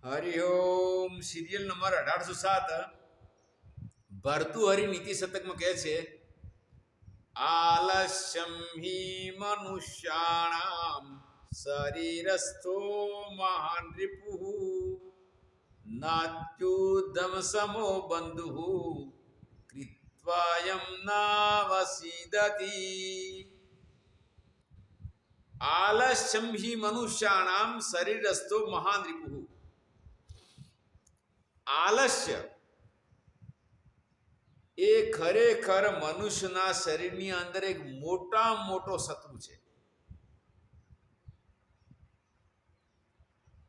Hariom serial number 1807 Bhartrihari નીતિ શતકમાં કહે છે આલસ્યમ હિ મનુષ્યાણામ શરીરસ્થો મહાન રિપુઃ નાત્યુદ્ધમ સમો બંધુઃ કૃત્વાયમ નાવસીદતિ આલસ્યમ હિ મનુષ્યાણામ શરીરસ્થો મહાન રિપુઃ આલસ્ય એ ખરેખર મનુષ્યના શરીરની અંદર એક મોટો શત્રુ છે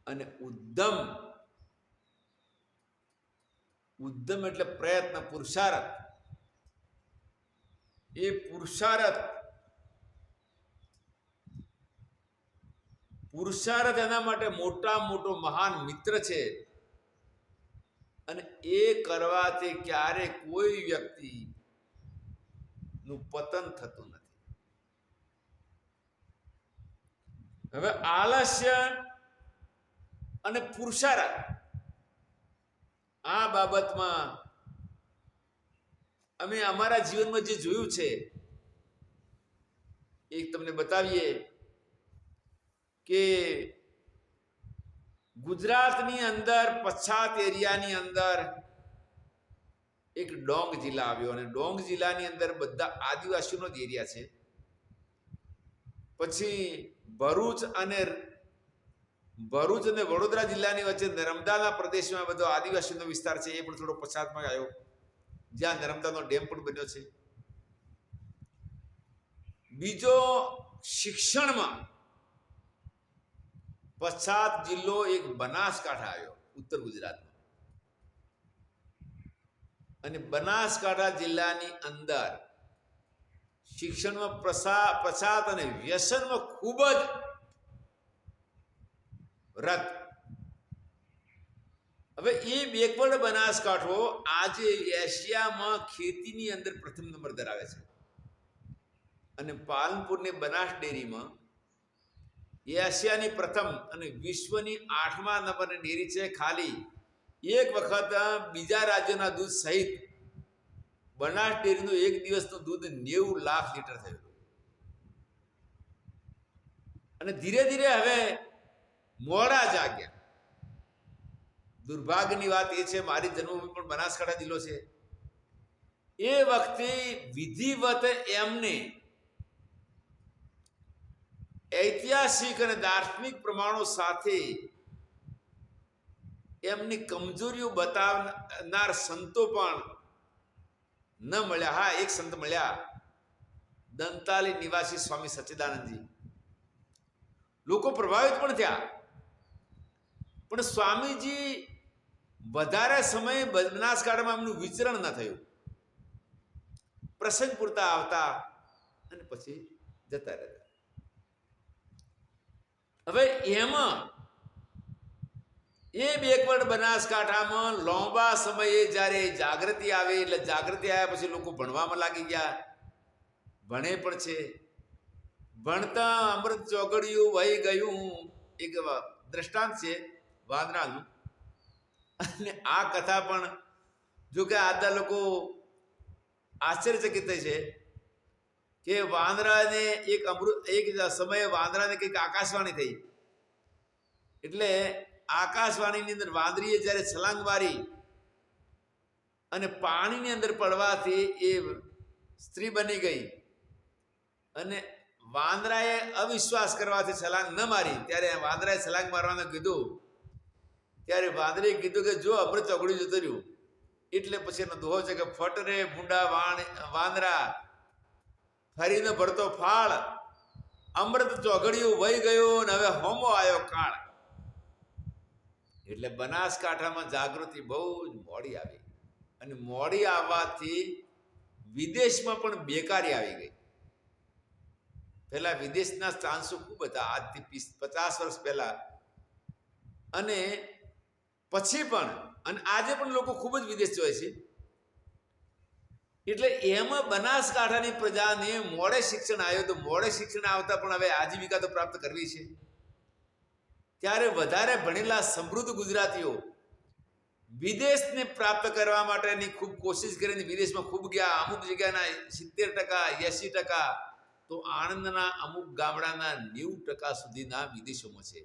અને ઉદ્ધમ એટલે પ્રયત્ન પુરુષાર્થ એ પુરુષાર્થ એના માટે મોટો મહાન મિત્ર છે અને એ કરવાથી ક્યારે કોઈ વ્યક્તિ નું પતન થતું નથી. હવે આલસ્ય અને પુરુષાર્થ આ બાબતમાં અમે અમારા જીવનમાં જે જોયું છે એક તમને બતાવીએ કે ગુજરાતની અંદર પછાત એરિયાની અંદર એક ડોંગ જિલ્લા આવ્યો અને ડોંગ જિલ્લાની અંદર બધા આદિવાસીઓનો જ એરિયા છે. પછી ભરૂચ અને વડોદરા જિલ્લાની વચ્ચે નર્મદાના પ્રદેશમાં બધો આદિવાસીનો વિસ્તાર છે. એ પણ થોડો પછાતમાં આવ્યો, જ્યાં નર્મદાનો ડેમ પણ બન્યો છે. બીજો શિક્ષણમાં પછાત જિલ્લો એક બનાસકાંઠા આવ્યો ઉત્તર ગુજરાતમાં, અને બનાસકાંઠા જિલ્લાની અંદર શિક્ષણમાં પછાત અને વ્યસનમાં ખૂબ જ રત. હવે એ બેકવર્ડ બનાસકાંઠો આજે એશિયામાં ખેતીની અંદર પ્રથમ નંબર ધરાવે છે અને પાલનપુરની બનાસ ડેરીમાં એશિયાની પ્રથમ અને વિશ્વની 8મા નંબરની ડેરી છે. ખાલી એક વખત બીજા રાજ્યોના દૂધ સહિત બનાસ ડેરીનું એક દિવસનું દૂધ 90 લાખ લીટર થયું. અને ધીરે ધીરે હવે મોડા જાગ્યા. દુર્ભાગ્યની વાત એ છે, મારી જન્મભૂમિ પણ બનાસકાંઠા જિલ્લો છે. એ વખતે વિધિવત એમને ઐતિહાસિક અને દાર્શનિક પ્રમાણો સાથે એમની કમજોરીઓ બતાવનાર સંતો પણ ન મળ્યા. હા, એક સંત મળ્યા, દંતાલી નિવાસી સ્વામી સચ્ચિદાનંદજી. લોકો પ્રભાવિત પણ થયા, પણ સ્વામીજી વધારે સમય બનાસકાંઠામાં એમનું વિચરણ ન થયું. પ્રસંગ પૂરતા આવતા અને પછી જતા રહેતા. હવે એમાં એ બેકવર્ડ બનાસકાંઠામાં લાંબા સમયે જ્યારે જાગૃતિ આવે, એટલે જાગૃતિ આવ્યા પછી લોકો ભણવામાં લાગી ગયા, ભણે પણ છે. ભણતા અમૃત ચોગડિયું વહી ગયું એક દ્રષ્ટાંત છે વાંદરાનું. અને આ કથા પણ જો કે આજના લોકો આશ્ચર્યચકિત થાય છે કે વાંદરાને એક સમયે વાંદરાને કંઈક આકાશવાણી થઈ. એટલે આકાશવાણીની અંદર વાંદરીએ જ્યારે છલાંગ મારી અને પાણીની અંદર પડવાથી એ સ્ત્રી બની ગઈ, અને વાંદરાએ અવિશ્વાસ કરવાથી છલાંગ ન મારી. ત્યારે વાંદરાએ છલાંગ મારવાનું કીધું, ત્યારે વાંદરીએ કીધું કે જો અમૃત ચોગડી જતું રહ્યું. એટલે પછી એનો દોહો છે કે ફટ રે ભૂંડા વાંદરા ફરીને ભરતો ફાળ, અમૃત ચોગડિયું વહી ગયું ને હવે હોમો આવ્યો કાળ. એટલે બનાસકાંઠામાં જાગૃતિ બહુ જ મોડી આવી, અને મોડી આવવાથી વિદેશમાં પણ બેકારી આવી ગઈ. પહેલા વિદેશના ચાન્સો ખૂબ હતા, આજથી 50 વર્ષ પહેલા, અને પછી પણ, અને આજે પણ લોકો ખૂબ જ વિદેશ જાય છે. એટલે એમાં બનાસકાંઠાની પ્રજાને મોડે શિક્ષણ આવ્યું, તો મોડે શિક્ષણ આવતા પણ હવે આજીવિકા તો પ્રાપ્ત કરવી છે. ત્યારે વધારે ભણેલા સમૃદ્ધ ગુજરાતીઓ વિદેશને પ્રાપ્ત કરવા માટેની ખૂબ કોશિશ કરીને વિદેશમાં ખૂબ ગયા. અમુક જગ્યાના 70%, 80%, તો આણંદના અમુક ગામડાના 90% સુધીના વિદેશોમાં છે.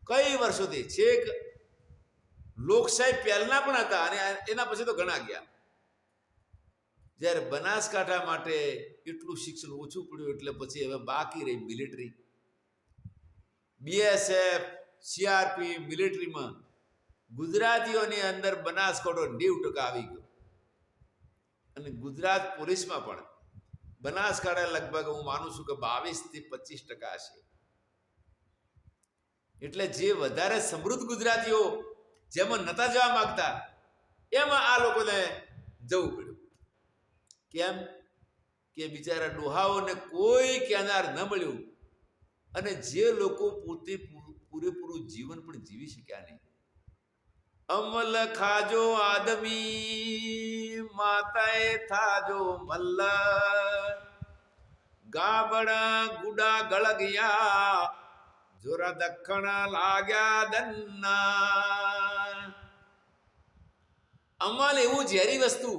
કઈ વર્ષોથી છેક લોકશાહી પહેલના પણ હતા અને એના પછી તો ઘણા ગયા. જ્યારે બનાસકાંઠા માટે એટલું શિક્ષણ ઓછું પડ્યું એટલે પછી હવે બાકી રહી મિલિટરી. BSF, CRP મિલિટરીમાં ગુજરાતીઓની અંદર બનાસકાંઠો 90% આવી ગયો. અને ગુજરાત પોલીસમાં પણ બનાસકાંઠા લગભગ હું માનું છું કે 22 થી 25% છે. એટલે જે વધારે સમૃદ્ધ ગુજરાતીઓ જેમાં નતા જવા માંગતા એમાં આ લોકોને જવું પડ્યું. કેમ કે બિચારા ડોહાઓને કોઈ કેનાર ન મળ્યું અને જે લોકો પોતે પૂરેપૂરું જીવન પણ જીવી શક્યા નહીં. અમલ ખાજો આદમી માતાએ થાજો મલ્લ, ગાબડા ગુડા ગળગિયા જોરા દખણ લાગ્યા દન્ના. અમલ એવું ઝેરી વસ્તુ,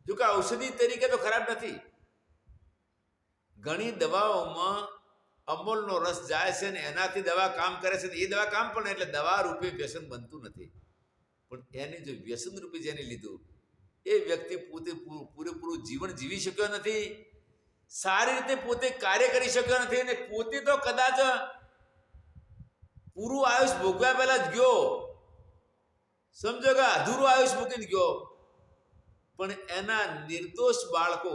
જો કે ઔષધિ તરીકે તો ખરાબ નથી. ઘણી દવાઓમાં અમલનો રસ જાય છે ને એનાથી દવા કામ કરે છે. એ દવા કામ પણ એટલે દવા રૂપે વ્યસન બનતું નથી. પણ એને જો વ્યસન રૂપે જેને લીધું એ વ્યક્તિ પોતે પૂરેપૂરું જીવન જીવી શક્યો નથી, સારી રીતે પોતે કાર્ય કરી શક્યો નથી અને પોતે તો કદાચ પૂરું આયુષ ભોગવ્યા પહેલા જ ગયો, સમજો કે અધૂરું આયુષ મૂકીને ગયો. પણ એના નિર્દોષ બાળકો,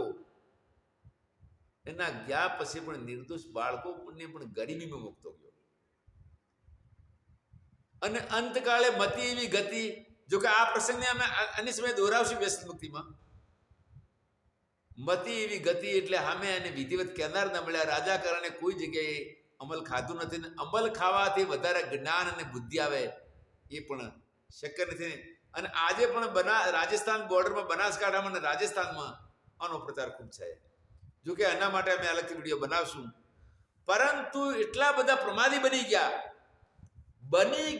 એના ગયા પછી પણ નિર્દોષ બાળકોને પણ ગરીબીમાં મૂકતો ગયો. અને અંતકાળે મતી એવી ગતિ, જો કે આ પ્રસંગને અમે અન્ય સમયે દોહરાવશું વ્યસન મુક્તિમાં. મતી એવી ગતિ એટલે સામે એને વિધિવત કેનાર ન મળ્યા. રાજા કારણે કોઈ જગ્યાએ અમલ ખાધું નથી. અમલ ખાવાથી વધારે જ્ઞાન અને બુદ્ધિ આવે એ પણ શક્ય નથી. અને આજે પણ રાજસ્થાન બોર્ડરમાં બનાસકાંઠામાં અને રાજસ્થાનમાં આનો પ્રચાર ખૂબ છે. જો કે એના માટે અમે અલગથી વિડીયો બનાવશું. પરંતુ એટલા બધા પ્રમાદી બની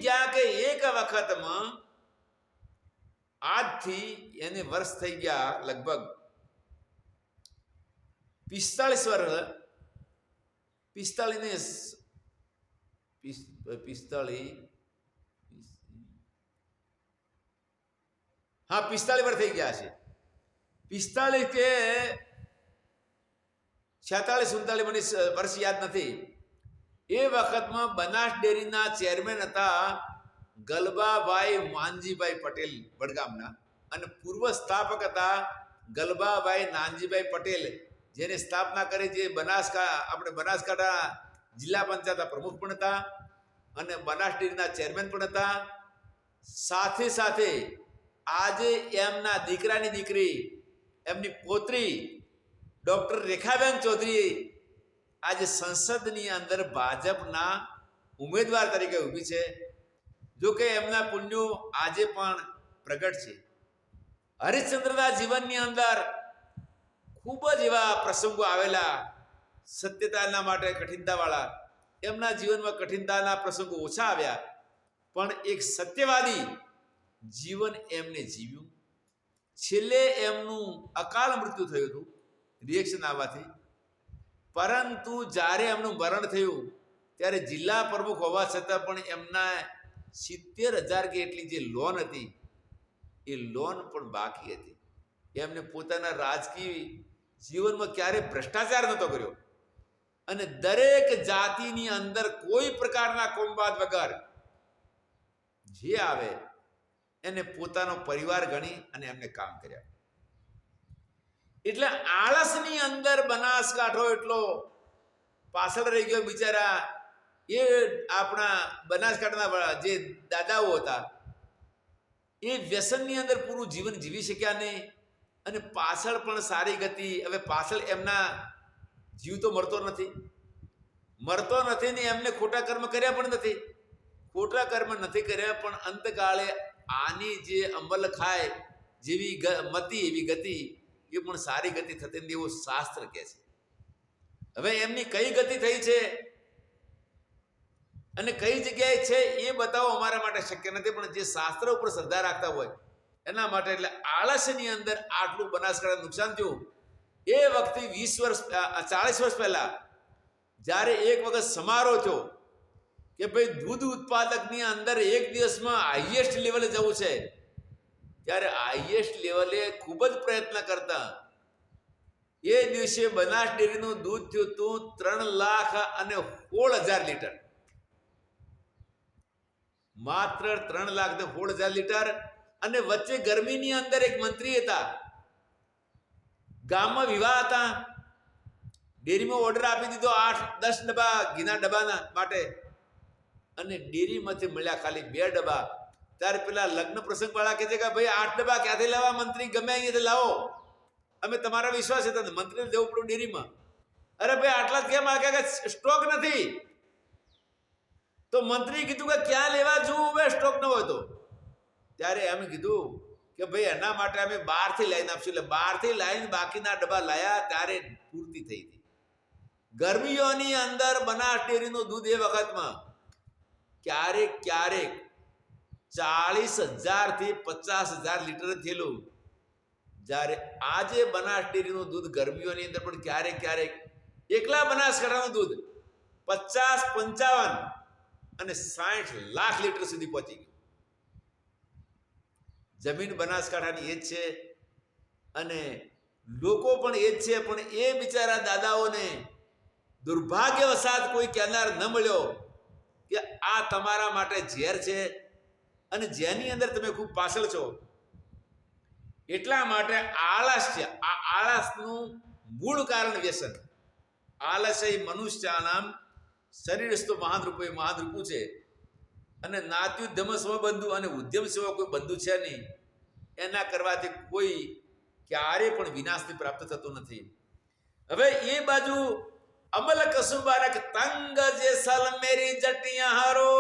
ગયા કે એક વખતમાં આજથી એને વર્ષ થઈ ગયા લગભગ 45 વર્ષ. 45 વર્ષ થઈ ગયા છે. 45 કે 46-47 મને વર્ષ યાદ નથી. એ વખતમાં બનાસ ડેરીના ચેરમેન હતા ગલબાભાઈ માનજીભાઈ પટેલ વડગામના, અને પૂર્વ સ્થાપક હતા ગલબાભાઈ નાનજીભાઈ પટેલ, જેને સ્થાપના કરી, જે બનાસકાંઠા જિલ્લા પંચાયતના પ્રમુખ પણ હતા અને બનાસ ડેરીના ચેરમેન પણ હતા. સાથે સાથે આજે એમના દીકરાની દીકરી, એમની પોત્રી ડૉક્ટર રેખાબેન ચૌધરી આજે સંસદની અંદર ભાજપના ઉમેદવાર તરીકે ઊભી છે. જો કે એમના પુણ્યો આજે પણ પ્રગટ છે. હરિશ્ચંદ્રના જીવનની અંદર ખૂબ જ એવા પ્રસંગો આવેલા, સત્યતાના માટે કઠિનતાવાળા. એમના જીવનમાં કઠિનતાના પ્રસંગો ઓછા આવ્યા, પણ એક સત્યવાદી જીવન એમને જીવ્યું. છેલ્લે એમનું અકાળ મૃત્યુ થયું હતું રિએક્શન આવવાથી. પરંતુ જ્યારે એમનું મરણ થયું ત્યારે જિલ્લા પ્રમુખ હોવા છતાં પણ એમના 70,000 કે એટલી જે લોન હતી એ લોન પણ બાકી હતી. એમને પોતાના રાજકીય જીવનમાં ક્યારેય ભ્રષ્ટાચાર નહોતો કર્યો અને દરેક જાતિની અંદર કોઈ પ્રકારના કોમવાદ વગર જે આવે એને પોતાનો પરિવાર ગણી અને એમને કામ કર્યા. એટલે આળસની અંદર બનાસકાંઠો એટલો પાછળ રહી ગયો. બિચારા એ આપણા બનાસકાંઠાના જે દાદાઓ હતા એ વ્યસનની અંદર પૂરું જીવન જીવી શક્યા નહીં અને પાછળ પણ સારી ગતિ. હવે પાછળ એમના જીવ તો મરતો નથી ને એમને ખોટા કર્મ કર્યા પણ નથી. ખોટા કર્મ નથી કર્યા પણ અંતકાળે આની જે અમલ ખાય જેવી મતિ એવી ગતિ એ પણ સારી ગતિ થતી એવું શાસ્ત્ર કહે છે. હવે એમની કઈ ગતિ થઈ છે અને કઈ જગ્યાએ છે એ બતાવો અમારા માટે શક્ય નથી, પણ જે શાસ્ત્ર ઉપર શ્રદ્ધા રાખતા હોય એના માટે. એટલે આળસની અંદર આટલું બનાસકાંઠા નુકસાન થયું. એ વખતે 20 વર્ષ 40 વર્ષ પહેલા જ્યારે એક વખત સમારોહ થયો કે ભાઈ દૂધ ઉત્પાદકની અંદર એક દિવસમાં હાઈએસ્ટ લેવલે જવું છે, ત્યારે હાઈએસ્ટ લેવલે ખૂબ જ પ્રયત્ન કરતા એ દિવસે બનાસ ડેરીનું દૂધ થયું હતું 3,16,000 લીટર. માત્ર 3,16,000 લીટર. અને વચ્ચે ગરમીની અંદર એક મંત્રી હતા, ગામમાં વિવાહ હતા, ડેરીમાં ઓર્ડર આપી દીધો 8-10 ડબ્બા ઘીના ડબ્બાના માટે, અને ડેરીમાંથી મળ્યા ખાલી 2 ડબ્બા. ત્યારે પેલા લગ્ન પ્રસંગ વાળા કહે છે કે ભાઈ 8 ડબ્બા ક્યાંથી લાવવા મંત્રી, ગમે અહીંયાથી લાવો, અમે તમારા વિશ્વાસ હતા. મંત્રીને જવું પડ્યું ડેરીમાં. અરે ભાઈ આટલા કેમ આ કે સ્ટોક નથી. તો મંત્રી કીધું કે ક્યાં લેવા જવું હવે સ્ટોક ન હોય તો. ત્યારે અમે કીધું કે ભાઈ એના માટે અમે બહારથી લાઈન આપશું. એટલે બહારથી લાઈન બાકીના ડબ્બા લાયા ત્યારે પૂર્તિ થઈ હતી. ગરમીઓની અંદર બનાસ ડેરીનું દૂધ એ વખતમાં ક્યારેક 40,000 થી 50,000 લીટર થયેલું. જ્યારે આજે બનાસ ડેરીનું દૂધ ગરમીઓની અંદર પણ ક્યારેક એકલા બનાસકાંઠાનું દૂધ 50, 55 અને 60 લાખ લીટર સુધી પહોંચી ગયું. જમીન બનાસકાંઠાની એ જ છે અને લોકો પણ એ જ છે. પણ એ બિચારા દાદાઓને દુર્ભાગ્યવશાત કોઈ કહેનાર ન મળ્યો કે આ તમારા માટે ઝેર છે અને જેની અંદર તમે ખૂબ પાછળ છો. એટલા માટે આળસ છે. આ આળસનું મૂળ કારણ વ્યસન. આલસ્ય મનુષ્યાનામ શરીરસ્તો મહાનરૂપે મહાનરૂપું છે. અને નાત્યુદ્યમ સ્વબંધુ અને ઉદ્યમ સેવા કોઈ બંધુ છે નહીં. એના કરવાથી કોઈ ક્યારે પણ વિનાશથી પ્રાપ્ત થતો નથી. હવે એ બાજુ અમલ કસુબારક તંગ જે સલ મેરી જટિયા હારો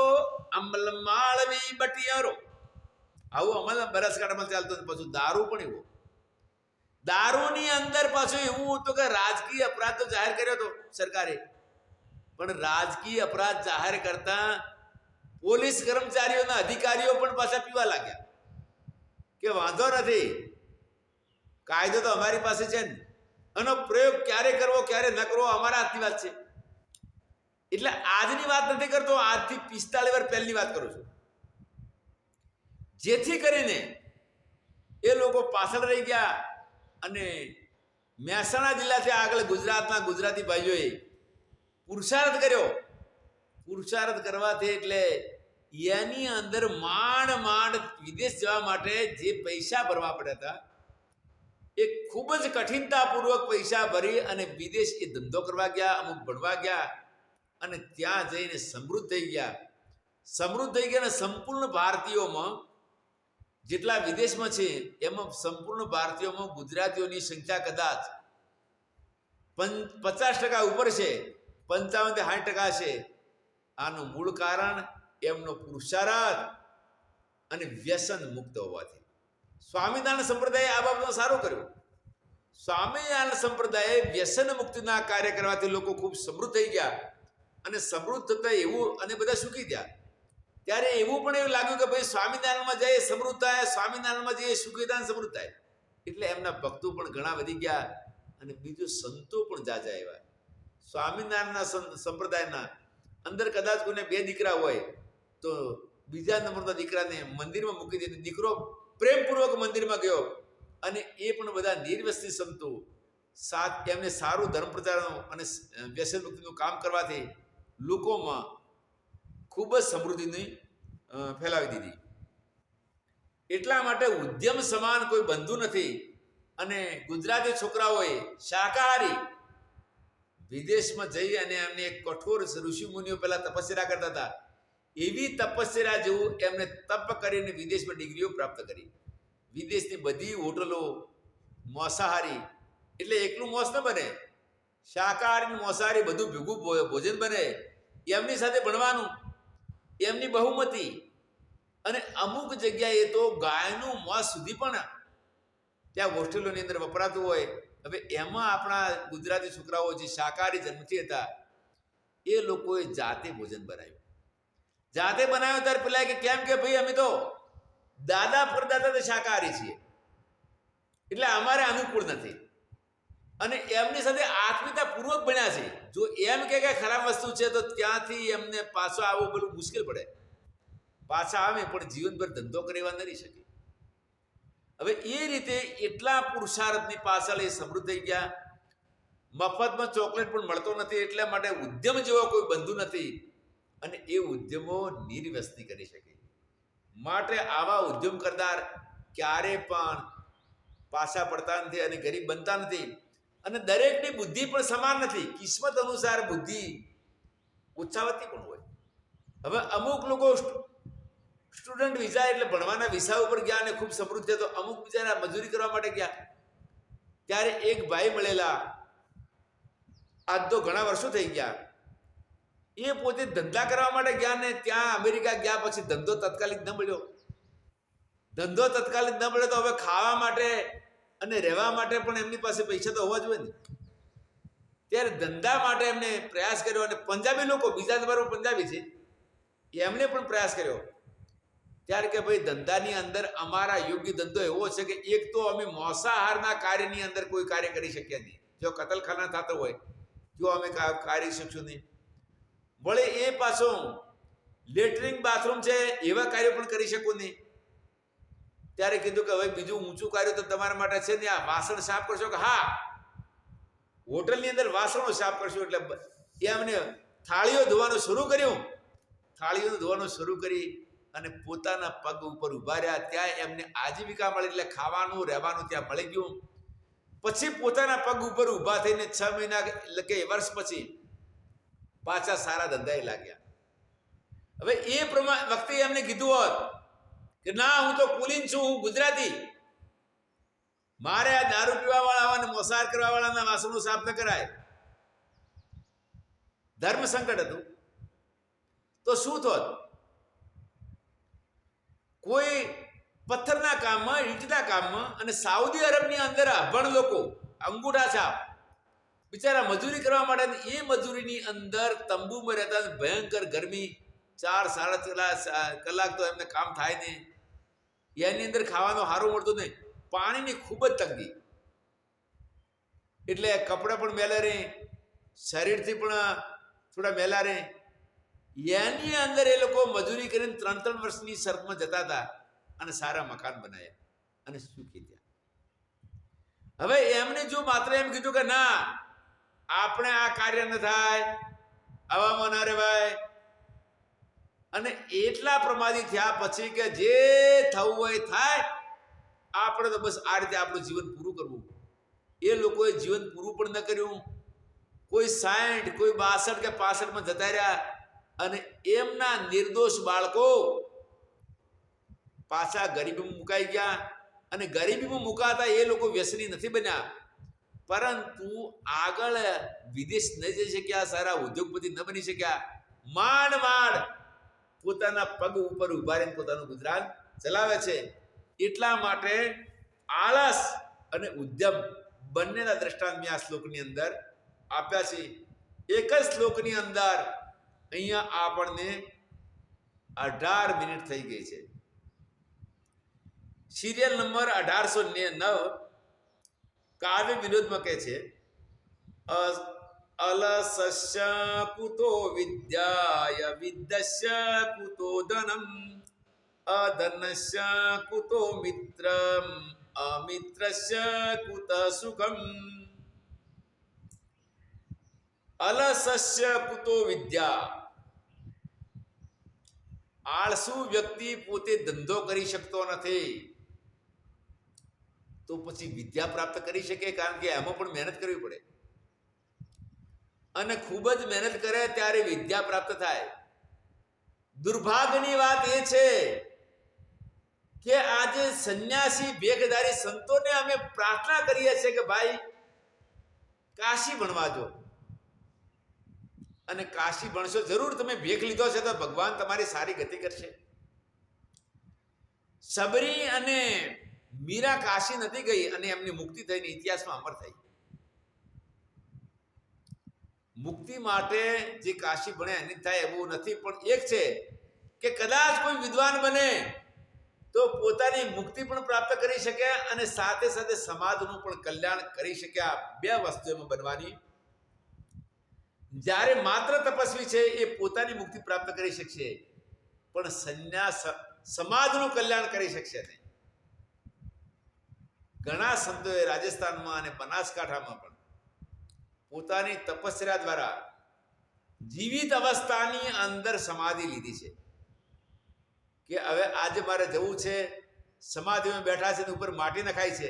અમલ માળવી બટિયારો. આવું અમલ બનાસકાંઠામાં ચાલતું. પાછું દારૂ પણ એવો. દારૂની અંદર પાછું એવું હતું કે રાજકીય અપરાધ તો જાહેર કર્યો હતો સરકારે, પણ રાજકીય અપરાધ જાહેર કરતા પોલીસ કર્મચારીઓના અધિકારીઓ પણ પાછા પીવા લાગ્યા કે વાંધો નથી, કાયદો તો અમારી પાસે છે ને, આનો પ્રયોગ ક્યારે કરવો ક્યારે ન કરવો અમારા હાથની વાત છે. એટલે આજની વાત નથી કરતો, આજથી 45 વર્ષ પહેલની વાત કરું છું. જેથી કરીને એ લોકો પાછળ રહી ગયા અને મહેસાણા જિલ્લાથી આગળ ગુજરાતના ગુજરાતી ભાઈઓએ પુરુષાર્થ કર્યો. પુરુષાર્થ કરવાથી એટલે એની અંદર માંડ વિદેશ જવા માટે જે પૈસા ભરવા પડ્યા હતા એ ખૂબ જ કઠિનતાપૂર્વક પૈસા ભરી અને વિદેશ એ ધંધો કરવા ગયા, અમુક ભણવા ગયા અને ત્યાં જઈને સમૃદ્ધ થઈ ગયા. અને સંપૂર્ણ ભારતીયોમાં જેટલા વિદેશમાં છે એમાં સંપૂર્ણ ભારતીયોમાં ગુજરાતીઓની સંખ્યા કદાચ 50% ઉપર છે, 55 થી 60% છે. આનું મૂળ કારણ એમનો પુરુષાર્થ અને વ્યસન મુક્ત હોવાથી. સ્વામિનારાયણ સંપ્રદાયે આ બાબતમાં સારું કર્યું. સ્વામિનારાયણ સંપ્રદાયે વ્યસન મુક્તિના કાર્ય કરવાથી લોકો ખૂબ સમૃદ્ધ થઈ ગયા અને સમૃદ્ધ થતા એવું અને બધા સુખી થયા. ત્યારે એવું પણ એવું લાગ્યું કે ભાઈ સ્વામિનારાયણમાં જઈએ સમૃદ્ધ થાય, સ્વામિનારાયણમાં જઈએ સુખી થાય, સમૃદ્ધ થાય. એટલે એમના ભક્તો પણ ઘણા વધી ગયા અને બીજું સંતો પણ જાજા આવ્યા. સ્વામિનારાયણના સંપ્રદાયના અંદર કદાચ કોઈને 2 દીકરા હોય તો બીજા નંબરના દીકરાને મંદિરમાં મૂકી દે. દીકરો પ્રેમપૂર્વક મંદિરમાં ગયો અને એ પણ બધા નિર્વ્યસની સંતો એમને સારું ધર્મ પ્રચારનું અને વ્યસન મુક્તિનું કામ કરવાથી લોકોમાં ખૂબ જ સમૃદ્ધિની ફેલાવી દીધી. એટલા માટે ઉદ્યમ સમાન કોઈ બંધુ નથી. અને ગુજરાતી છોકરાઓએ શાકાહારી વિદેશમાં જઈ અને એમને કઠોર ઋષિ મુનિઓ પહેલા તપસ્યા કરતા હતા, એવી તપસ્યા જેવું એમને તપ કરીને વિદેશમાં ડિગ્રીઓ પ્રાપ્ત કરી. વિદેશની બધી હોટલો માંસાહારી, એટલે એકલું મોસ ન બને, શાકાહારી માંસાહારી બધું ભેગું ભોજન બને. એમની સાથે ભણવાનું, એમની બહુમતી, અને અમુક જગ્યાએ તો ગાયનું માંસ સુધી પણ ત્યાં હોસ્ટેલોની અંદર વપરાતું હોય. હવે એમાં આપણા ગુજરાતી છોકરાઓ જે શાકાહારી જન્મથી હતા એ લોકોએ જાતે ભોજન બનાવ્યું. જાતે બનાવ્યો ત્યારે પેલા કે કેમ કે ભાઈ અમે તો દાદા પરદાદા શાકાહારી છીએ એટલે અમારે અનુકૂળ નથી. અને એમની સાથે આત્મીયતા પૂર્વક બન્યા છે. જો એમ કે ખરાબ વસ્તુ છે તો ત્યાંથી એમને પાછો આવવું પેલું મુશ્કેલ પડે. પાછા આવે પણ જીવનભર ધંધો કરવા નથી શકે. હવે એ રીતે એટલા પુરુષાર્થની પાછળ એ સમૃદ્ધ થઈ ગયા. મફતમાં ચોકલેટ પણ મળતો નથી એટલા માટે ઉદ્યમ જેવો કોઈ બંધુ નથી અને એ ઉદ્યમો નિર્વ્યસની કરી શકે. માટે આવા ઉદ્યમ કરનાર ક્યારે પણ પાછા પડતા નથી અને ગરીબ બનતા નથી. અને દરેકની બુદ્ધિ પણ સમાન નથી. કિસ્મત અનુસાર બુદ્ધિ ઉત્સાહવતી પણ હોય. હવે અમુક લોકો સ્ટુડન્ટ વિઝા એટલે ભણવાના વિઝા ઉપર ગયા અને ખૂબ સમૃદ્ધ છે તો અમુક બિચારા મજૂરી કરવા માટે ગયા. ત્યારે એક ભાઈ મળેલા, આજ તો ઘણા વર્ષો થઈ ગયા. એ પોતે ધંધા કરવા માટે ગયા ને ત્યાં અમેરિકા ગયા પછી ધંધો તત્કાલિક ન મળ્યો. ધંધો તત્કાલિક ન મળ્યો તો હવે ખાવા માટે અને રહેવા માટે પણ એમની પાસે પૈસા તો હોવા જોઈએ ને. ત્યારે ધંધા માટે એમને પ્રયાસ કર્યો અને પંજાબી લોકો, બીજા તમારો પંજાબી છે, એમણે પણ પ્રયાસ કર્યો. ત્યારે કે ભાઈ ધંધાની અંદર અમારા યોગ્ય ધંધો એવો છે કે એક તો અમે માંસાહારના કાર્યની અંદર કોઈ કાર્ય કરી શકીએ નહીં. જો કતલખાના થતો હોય જો અમે કાર્ય શકશું નહીં. વળે એ પાછો લેટરિંગ બાથરૂમ છે એવા કાર્યો પણ કરી શકું નહીં. ત્યારે કીધું કે હવે બીજું ઊંચું કાર્ય તો તમારા માટે છે ને, આ વાસણ સાફ કરશો કે હા હોટલની અંદર વાસણો સાફ કરશો. એટલે એ અમને થાળીઓ ધોવાનું શરૂ કર્યું. થાળીઓ ધોવાનું શરૂ કરી અને પોતાના પગ ઉપર ઉભા રહ્યા. ત્યાં એમને આજીવિકા મળી એટલે ખાવાનું રહેવાનું ત્યાં મળી ગયું. પછી પોતાના પગ ઉપર ઉભા થઈને 6 મહિના એટલે કે વર્ષ પછી પાછા સારા ધંધાએ લાગ્યા. હવે એ પ્રમાણે વખતે એમને કીધું હોત કે ના હું તો કુલીન છું, હું ગુજરાતી, મારે આ દારૂ પીવા વાળા અને મોસાર કરવા વાળાના વાસણો સાફ ન કરાય, ધર્મ સંકટ હતું, તો શું થોત? કોઈ પથ્થરના કામમાં, ઈંટના કામમાં અને સાઉદી અરબની અંદર અભણ લોકો અંગૂઠા છાપ બિચારા મજૂરી કરવા માટે, એ મજૂરીની અંદર તંબુમાં રહેતા, ભયંકર ગરમી, 4-4.5 કલાક તો એમને કામ થાય નહીં. એની અંદર ખાવાનું સારું મળતું નહીં. પાણીની ખૂબ જ તંગી એટલે કપડાં પણ મેલા રહે, શરીરથી પણ થોડા મેલા રહે. એની અંદર એ લોકો મજૂરી કરીને 3-3 વર્ષની શરતમાં જતા હતા અને સારા મકાન બનાવ્યા અને સુખી થયા. હવે એમને જો માત્ર એમ કીધું કે ના આપણે આ કાર્ય ન થાય, આવામાં ના રહેવાય, અને એટલા પ્રમાદી થયા પછી કે જે થવું હોય થાય, આપણે તો બસ આ રીતે આપણું જીવન પૂરું કરવું. એ લોકોએ જીવન પૂરું પણ ન કર્યું. કોઈ 60, કોઈ 62 કે 65 જતા રહ્યા અને એમના નિર્દોષ બાળકો પાછા ગરીબીમાં મુકાઈ ગયા. અને ગરીબીમાં મુકાતા એ લોકો વ્યસની નથી બન્યા, પરંતુ આગળ વિદેશ ન જઈ શક્યા, સારા ઉદ્યોગપતિ ન બની શક્યા. માંડ માંડ પોતાના પગ ઉપર ઉભા રહીને પોતાનું ગુજરાન ચલાવે છે. એટલા માટે આળસ અને ઉદ્યમ બંનેના દ્રષ્ટાંત મેં આ શ્લોકની અંદર આપ્યા છે. એક જ શ્લોકની અંદર અહીંયા આપણને 18 મિનિટ થઈ ગઈ છે. સિરિયલ નંબર 1809 કાવ્ય વિનોદમાં કહે છે અલસસ્ય કુતો વિદ્યાય વિદ્યસ્ય કુતો ધનમ અધનસ્ય કુતો મિત્રમ અમિત્રસ્ય કુત સુખમ. અલસસ્ય કુતો વિદ્યા. આળસુ વ્યક્તિ પોતે ધંધો કરી શકતો નથી તો પછી વિદ્યા પ્રાપ્ત કરી શકે? કારણ કે એમાં પણ મહેનત કરવી પડે અને ખૂબ જ મહેનત કરે ત્યારે વિદ્યા પ્રાપ્ત થાય. દુર્ભાગ્યની વાત એ છે કે આજે સંન્યાસી ભેખધારી સંતોને અમે પ્રાર્થના કરીએ છીએ કે ભાઈ કાશી ભણવા જો, અને કાશી ભણશો જરૂર, તમે ભેખ લીધો છે તો ભગવાન તમારી સારી ગતિ કરશે. સબરી અને મીરા કાશી નથી ગઈ અને એમની મુક્તિ થઈને ઇતિહાસમાં અમર થઈ. મુક્તિ માટે જે કાશી ભણે એની થાય એવું નથી, પણ એક છે કે કદાચ કોઈ વિદ્વાન બને તો પોતાની મુક્તિ પણ પ્રાપ્ત કરી શકે અને સાથે સાથે સમાજનું પણ કલ્યાણ કરી શકે. આ બે વસ્તુ એમાં બનવાની. જ્યારે માત્ર તપસ્વી છે એ પોતાની મુક્તિ પ્રાપ્ત કરી શકશે, પણ સંન્યાસ સમાજનું કલ્યાણ કરી શકશે નહીં. ઘણા સંતોએ રાજસ્થાનમાં અને બનાસકાંઠામાં પણ પોતાની તપસ્યા દ્વારા જીવિત અવસ્થાની અંદર સમાધિ લીધી છે કે હવે આજે મારે જવું છે, સમાધિમાં બેઠા છે, ઉપર માટી નખાય છે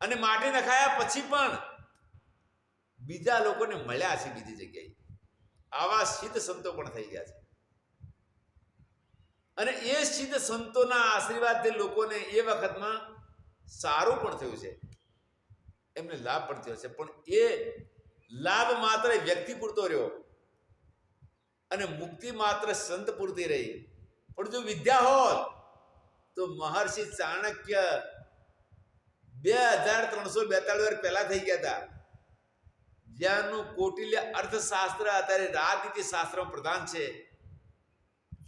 અને માટી નખાયા પછી પણ બીજા લોકોને મળ્યા છે બીજી જગ્યાએ. આવા સિદ્ધ સંતો પણ થઈ ગયા છે અને એ સિદ્ધ સંતોના આશીર્વાદથી લોકોને એ વખતમાં સારું પણ થયું છે, એમને લાભ પણ થયો છે. પણ એ લાભ માત્ર વ્યક્તિ પૂરતો રહ્યો અને મુક્તિ માત્ર સંત પૂરતી રહી. પણ જો વિદ્યા હોત તો મહર્ષિ ચાણક્ય 2342 વર્ષ પહેલા થઈ ગયા હતા, જ્યાંનું કૌટિલ્ય અર્થશાસ્ત્ર અત્યારે રાજનીતિ શાસ્ત્રમાં પ્રધાન છે,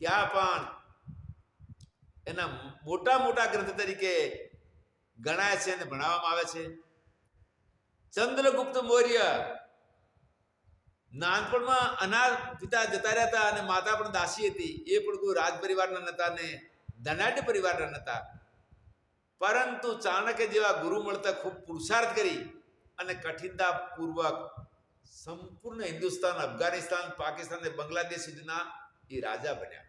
ત્યાં પણ એના મોટા મોટા ગ્રંથ તરીકે ગણાય છે અને ભણાવવામાં આવે છે. ચંદ્રગુપ્ત મૌર્ય નાનપણમાં અનાથ પિતા જતા રહ્યા હતા અને માતા પણ દાસી હતી. એ પણ કોઈ રાજ પરિવારના નતા ને ધનાઢ્ય પરિવારના નતા, પરંતુ ચાણક્ય જેવા ગુરુ મળતા ખૂબ પુરુષાર્થ કરી અને કઠિનતાપૂર્વક સંપૂર્ણ હિન્દુસ્તાન, અફઘાનિસ્તાન, પાકિસ્તાન અને બાંગ્લાદેશ સુધીના એ રાજા બન્યા.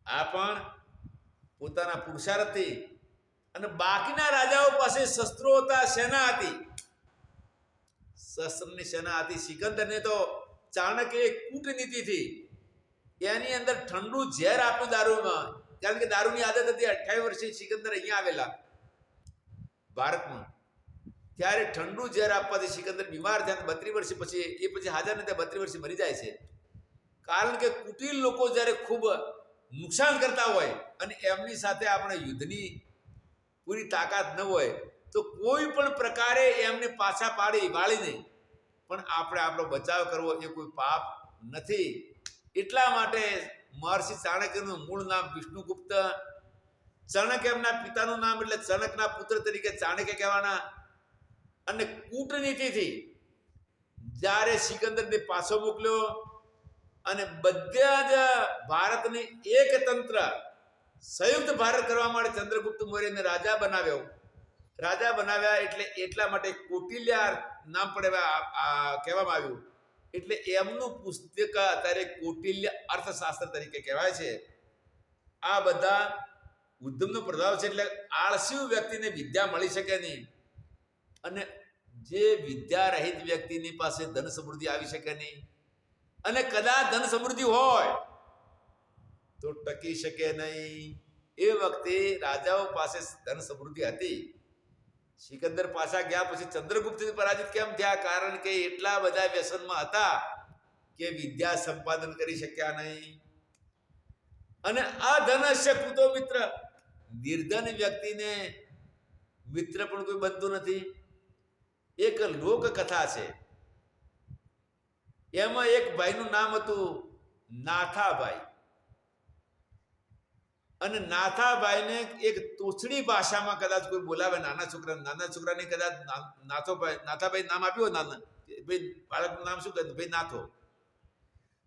આ પણ પોતાના પુરુષાર્થથી. અને બાકીના રાજાઓ પાસે શસ્ત્રો હતા, સેના હતી, શસ્ત્રની સેના હતી. સિકંદરને તો ચાણક્ય કૂટનીતિથી એની અંદર ઠંડુ ઝેર આપ્યું દારૂમાં, કારણ કે દારૂની આદત હતી. 28 વર્ષે સિકંદર અહીંયા આવેલા ભારતમાં, ત્યારે ઠંડુ ઝેર આપવાથી સિકંદર બીમાર થયા. 32 વર્ષ પછી એ પછી હાજર નથી, 32 વર્ષે મરી જાય છે. કારણ કે કુટિલ લોકો જ્યારે ખૂબ નુકસાન કરતા હોય અને એમની સાથે આપણે યુદ્ધની પૂરી તાકાત ન હોય તો કોઈ પણ પ્રકારે એમને પાછા પાડી વાળીને પણ આપણે આપણો બચાવ કરવો એ કોઈ પાપ નથી. એટલા માટે મહર્ષિ ચાણક્યનું મૂળ નામ વિષ્ણુગુપ્ત. ચાણક્ય એમના પિતાનું નામ, એટલે ચાણકના પુત્ર તરીકે ચાણક્ય કહેવાના. અને કૂટનીતિથી જ્યારે સિકંદરને પાછો મોકલ્યો અને બધા જ ભારતની એક તંત્ર સંયુક્ત ભારત કરવા માટે ચંદ્રગુપ્ત મૌર્યને રાજા બનાવ્યો. રાજા બનાવ્યા એટલે એટલા માટે કૌટિલ્ય નામ પણ કહેવામાં આવ્યું. એટલે એમનું પુસ્તક અત્યારે કૌટિલ્ય અર્થશાસ્ત્ર તરીકે કહેવાય છે. આ બધા ઉદ્યમનો પ્રભાવ છે. એટલે આળસી વ્યક્તિને વિદ્યા મળી શકે નહીં અને જે વિદ્યા રહિત વ્યક્તિની પાસે ધન સમૃદ્ધિ આવી શકે નહીં. અને કદાચ ધન સમૃદ્ધિ હોય તો ટકી શકે નહીં. એ વખતે રાજાઓ પાસે ધન સમૃદ્ધિ હતી. સિકંદર પાછા ગયા પછી ચંદ્રગુપ્તથી પરાજિત કેમ થયા? કારણ કે એટલા બધા વ્યસનમાં હતા કે વિદ્યા સંપાદન કરી શક્યા નહીં. અને આ ધનસ્ય કુતો મિત્ર, નિર્ધન વ્યક્તિને મિત્ર પણ કોઈ બનતું નથી. એક લોક કથા છે, એમાં એક ભાઈનું નામ હતું નાથાભાઈ. અને નાથાભાઈને એક તોછડી ભાષામાં કદાચ કોઈ બોલાવે નાના છોકરાને કદાચ નાથાભાઈ નામ આપ્યું હોય, ભાઈ બાળકનું નામ શું કહે, ભાઈ નાથો,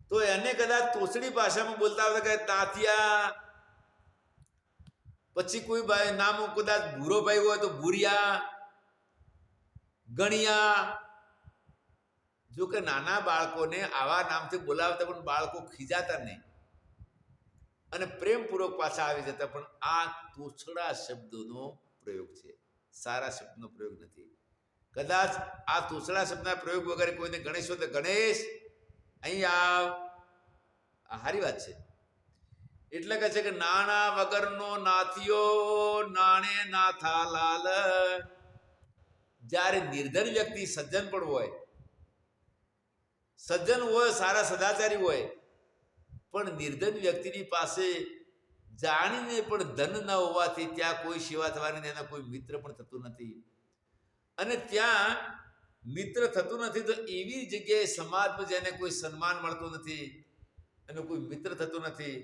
તો એને કદાચ તોછડી ભાષામાં બોલતા હોય કે તાથિયા. પછી કોઈ ભાઈ નામ કદાચ ભૂરો ભાઈ હોય તો ભૂરિયા, ગણિયા. જો કે નાના બાળકોને આવા નામથી બોલાવતા પણ બાળકો ખીજાતા નહીં અને પ્રેમપૂર્વક પાછા આવી જતા. પણ આ તોછડા શબ્દોનો પ્રયોગ છે, સારા શબ્દનો પ્રયોગ નથી. કદાચ આ તોછડા શબ્દના પ્રયોગ વગેરે કોઈને ગણેશ હોય તો ગણેશ અહીં આવ, આ સારી વાત છે. એટલે કહે છે કે નાણા વગરનો નાથિયો નાણે નાથા લાલ. જ્યારે નિર્ધન વ્યક્તિ સજ્જન પણ હોય, સજ્જન હોય, સારા સદાચારી હોય, પણ નિર્ધન વ્યક્તિની પાસે જાણીને પણ ધન ન હોવાથી ત્યાં કોઈ સેવા થવાની, એના કોઈ મિત્ર પણ થતું નથી. અને ત્યાં મિત્ર થતું નથી તો એવી જગ્યાએ સમાજમાં જેને કોઈ સન્માન મળતું નથી, એનો કોઈ મિત્ર થતો નથી,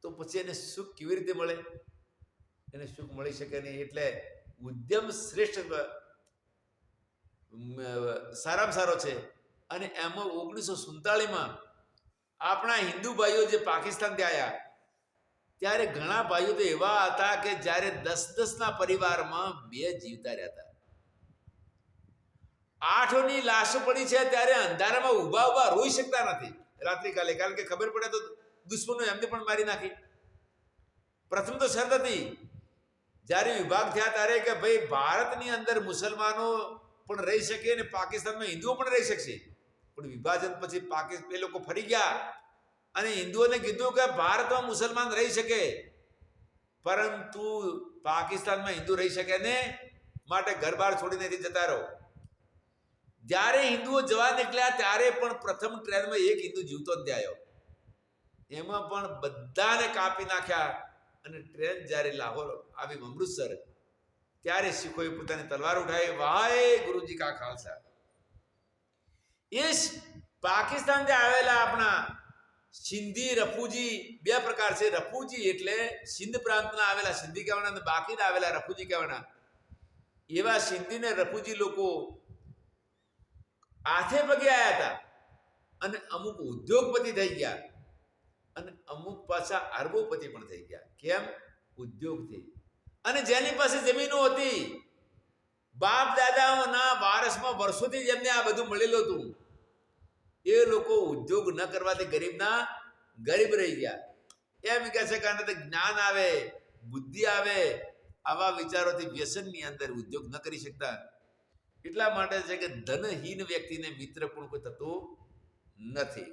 તો પછી એને સુખ કેવી રીતે મળે? એને સુખ મળી શકે નહીં. એટલે ઉદ્યમ શ્રેષ્ઠ સારામાં સારો છે. અને એમાં 1947માં આપણા હિન્દુ ભાઈઓ જે પાકિસ્તાનથી આવ્યા, ત્યારે ઘણા ભાઈઓ તો એવા હતા કે જ્યારે 10-10ના પરિવારમાં 2 જીવતા રહેતા. 8ની લાશો પડી છે ત્યારે અંધારામાં ઊભા રોઈ શકતા નથી રાત્રિકાલે, કારણ કે ખબર પડે તો દુશ્મનો એમને પણ મારી નાખી. પ્રથમ તો શરત હતી જ્યારે વિભાગ થયા ત્યારે કે ભાઈ ભારતની અંદર મુસલમાનો પણ રહી શકે ને પાકિસ્તાનમાં હિન્દુઓ પણ રહી શકશે. પણ વિભાજન પછી એ લોકો ફરી ગયા અને હિન્દુઓને કીધું કે ભારતમાં મુસલમાન રહી શકે, પરંતુ પાકિસ્તાનમાં હિન્દુ રહી શકે ને, માટે ઘર બહાર છોડીને જતા રહો. જ્યારે હિન્દુઓ જવા નીકળ્યા ત્યારે પણ પ્રથમ ટ્રેનમાં એક હિન્દુ જીવતો જ આવ્યો. એમાં પણ બધાને કાપી નાખ્યા. અને ટ્રેન જ્યારે લાહોર આવી અમૃતસર, ત્યારે શીખોએ પોતાની તલવાર ઉઠાવી, વાહે ગુરુજી કા ખાલસા. એ પાકિસ્તાનથી આવેલા આપણા સિંધી રફુજી 2 પ્રકાર છે. રફુજી એટલે સિંધ પ્રાંતના આવેલા સિંધી કહેવાના, અને બાકીના આવેલા રફુજી કહેવાના. એવા સિંધી ને રફુજી લોકો હાથે પગે આવ્યા હતા, અને અમુક ઉદ્યોગપતિ થઈ ગયા, અને અમુક પાછા અરબોપતિ પણ થઈ ગયા. કેમ? ઉદ્યોગથી. અને જેની પાસે જમીનો હતી, બાપ દાદાઓના વારસમાં વર્ષોથી જેમને આ બધું મળેલું હતું, એ લોકો ઉદ્યોગ ન કરવાથી ગરીબ રહી ગયા. એમ કહે છે કે આનાથી જ્ઞાન આવે, બુદ્ધિ આવે, આવા વિચારોથી વ્યસનની અંદર ઉદ્યોગ ન કરી શકતા. એટલા માટે છે કે ધનહીન વ્યક્તિને મિત્ર પણ કોઈ થતું નથી.